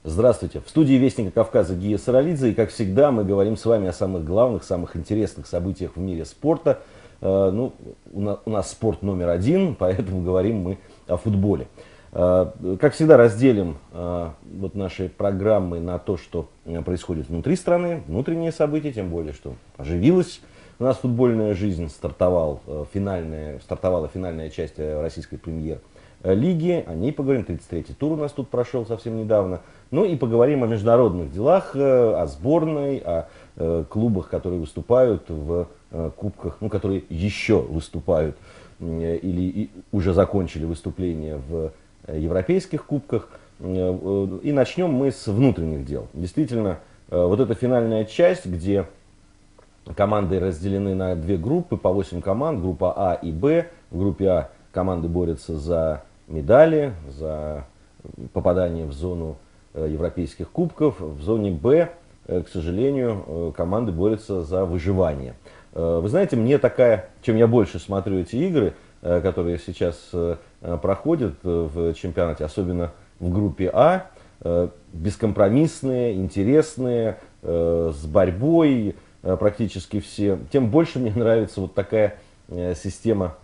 Здравствуйте. В студии Вестника Кавказа Гия Саралидзе. И, как всегда, мы говорим с вами о самых главных, самых интересных событиях в мире спорта. У нас спорт номер один, поэтому говорим мы о футболе. Как всегда, разделим наши программы на то, что происходит внутри страны, внутренние события, тем более, что оживилась у нас футбольная жизнь, стартовала финальная часть российской премьер-лиги. О ней поговорим. 33-й тур у нас тут прошел совсем недавно. Ну и поговорим о международных делах, о сборной, о клубах, которые выступают в кубках, которые еще выступают или уже закончили выступление в европейских кубках. И начнем мы с внутренних дел. Действительно, вот эта финальная часть, где команды разделены на две группы, по 8 команд, группа А и Б. В группе А команды борются за медали, за попадание в зону европейских кубков. В зоне Б, к сожалению, команды борются за выживание. Вы знаете, чем я больше смотрю эти игры, которые сейчас проходят в чемпионате, особенно в группе А, бескомпромиссные, интересные, с борьбой практически все, тем больше мне нравится вот такая система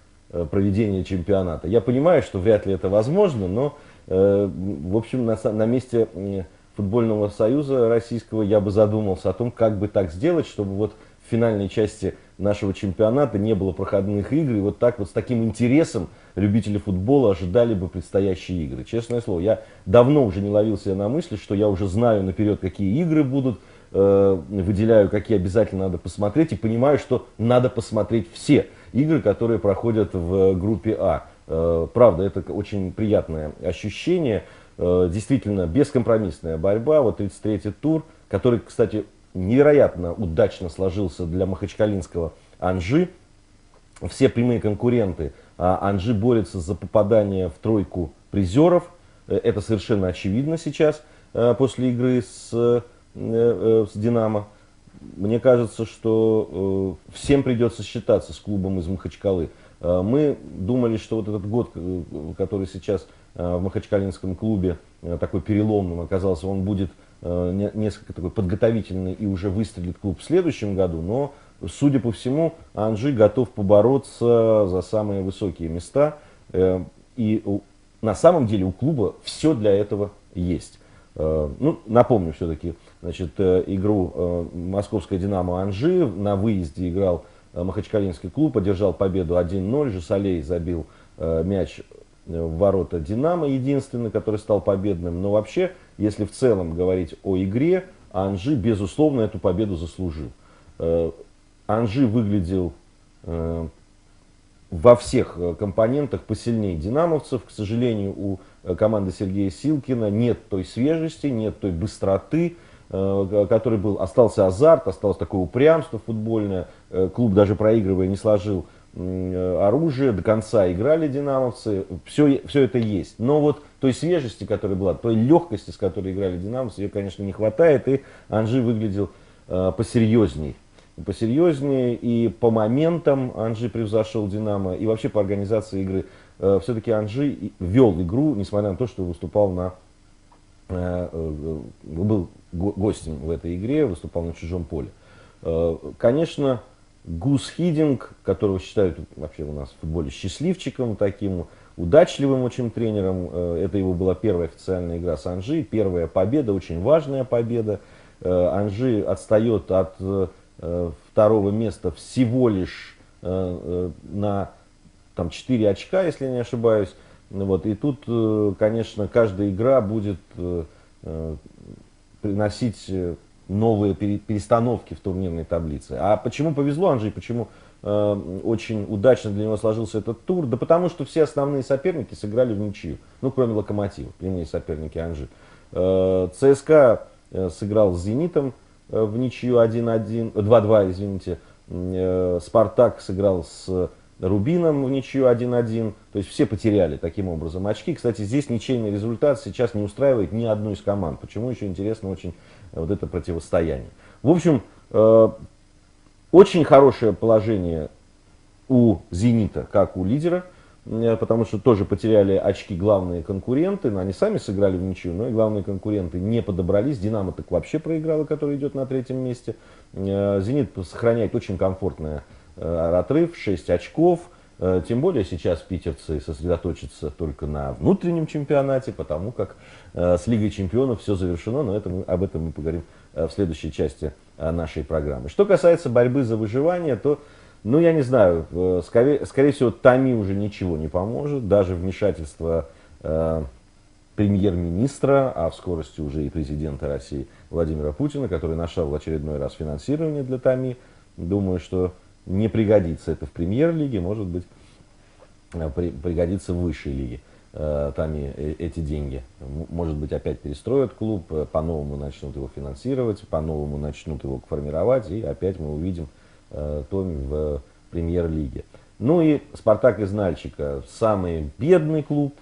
проведения чемпионата. Я понимаю, что вряд ли это возможно, но в общем на месте футбольного союза российского я бы задумался о том, как бы так сделать, чтобы вот в финальной части нашего чемпионата не было проходных игр, и вот так вот с таким интересом любители футбола ожидали бы предстоящие игры. Честное слово, я давно уже не ловил себя на мысли, что я уже знаю наперед, какие игры будут, выделяю, какие обязательно надо посмотреть, и понимаю, что надо посмотреть все игры, которые проходят в группе А. Правда, это очень приятное ощущение, действительно бескомпромиссная борьба, вот 33-й тур, который, кстати, невероятно удачно сложился для махачкалинского Анжи. Все прямые конкуренты Анжи борются за попадание в тройку призеров, это совершенно очевидно сейчас после игры с Динамо. Мне кажется, что всем придется считаться с клубом из Махачкалы. Мы думали, что вот этот год, который сейчас в махачкалинском клубе такой переломным оказался, он будет несколько такой подготовительный и уже выстрелит клуб в следующем году. Но, судя по всему, Анжи готов побороться за самые высокие места. И на самом деле у клуба все для этого есть. Напомню все-таки, игру московская «Динамо» Анжи. На выезде играл махачкалинский клуб, одержал победу 1-0. Жусалей забил мяч в ворота «Динамо», единственный, который стал победным. Но вообще, если в целом говорить о игре, Анжи, безусловно, эту победу заслужил. Анжи выглядел во всех компонентах посильнее динамовцев. К сожалению, у команды Сергея Силкина нет той свежести, нет той быстроты, который был. Остался азарт, осталось такое упрямство футбольное. Клуб, даже проигрывая, не сложил оружие, до конца играли динамовцы. Все это есть. Но вот той свежести, которая была, той легкости, с которой играли динамовцы, ее, конечно, не хватает. И Анжи выглядел посерьезней. И по моментам Анжи превзошел Динамо, и вообще по организации игры. Все-таки Анжи вел игру, несмотря на то, что выступал был гостем в этой игре, выступал на чужом поле. Конечно, Гус Хидинг, которого считают вообще у нас в футболе счастливчиком, таким удачливым очень тренером, это его была первая официальная игра с Анжи, первая победа, очень важная победа. Анжи отстает от второго места всего лишь на 4 очка, если я не ошибаюсь. И тут, конечно, каждая игра будет приносить новые перестановки в турнирной таблице. А почему повезло Анжи, почему очень удачно для него сложился этот тур? Да потому что все основные соперники сыграли в ничью, кроме Локомотива, прямые соперники Анжи. ЦСКА сыграл с Зенитом в ничью 2-2, извините. Спартак сыграл с Рубином в ничью 1-1. То есть все потеряли таким образом очки. Кстати, здесь ничейный результат сейчас не устраивает ни одну из команд. Почему, еще интересно очень вот это противостояние. В общем, очень хорошее положение у «Зенита», как у лидера. потому что тоже потеряли очки главные конкуренты, но они сами сыграли в ничью, но и главные конкуренты не подобрались. Динамо так вообще проиграла, который идет на третьем месте. Зенит сохраняет очень комфортный отрыв, 6 очков. Тем более сейчас питерцы сосредоточатся только на внутреннем чемпионате, потому как с Лигой чемпионов все завершено, но об этом мы поговорим в следующей части нашей программы. Что касается борьбы за выживание, то, ну я не знаю, скорее всего Томи уже ничего не поможет, даже вмешательство премьер-министра, а в скорости уже и президента России Владимира Путина, который нашел в очередной раз финансирование для Томи. Думаю, что не пригодится это в премьер-лиге, может быть, пригодится в высшей лиге Томи эти деньги. Может быть, опять перестроят клуб, по-новому начнут его финансировать, по-новому начнут его формировать, и опять мы увидим Томи в премьер-лиге. Ну и Спартак из Нальчика, самый бедный клуб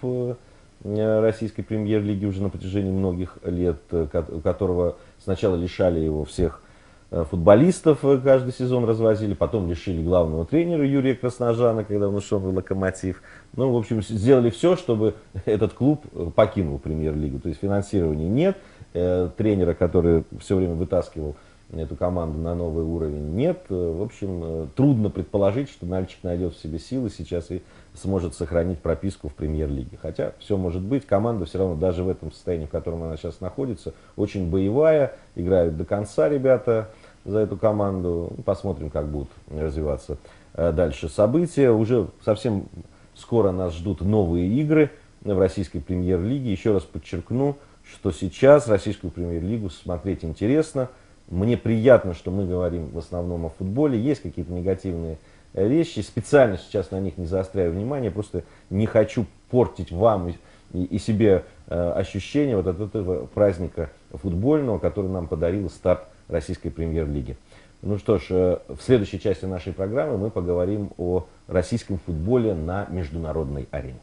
российской премьер-лиги уже на протяжении многих лет, у которого сначала лишали его всех футболистов, каждый сезон развозили, потом лишили главного тренера Юрия Красножана, когда он ушел в Локомотив. Ну, в общем, сделали все, чтобы этот клуб покинул премьер-лигу. То есть финансирования нет, тренера, который все время вытаскивал эту команду на новый уровень, нет. В общем, трудно предположить, что Нальчик найдет в себе силы сейчас и сможет сохранить прописку в премьер-лиге. Хотя все может быть, команда все равно даже в этом состоянии, в котором она сейчас находится, очень боевая, играют до конца ребята за эту команду. Посмотрим, как будут развиваться дальше события. Уже совсем скоро нас ждут новые игры в российской премьер-лиге. Еще раз подчеркну, что сейчас российскую премьер-лигу смотреть интересно. Мне приятно, что мы говорим в основном о футболе. Есть какие-то негативные вещи. Специально сейчас на них не заостряю внимание. Просто не хочу портить вам и себе ощущение вот от этого праздника футбольного, который нам подарил старт российской премьер-лиги. Ну что ж, в следующей части нашей программы мы поговорим о российском футболе на международной арене.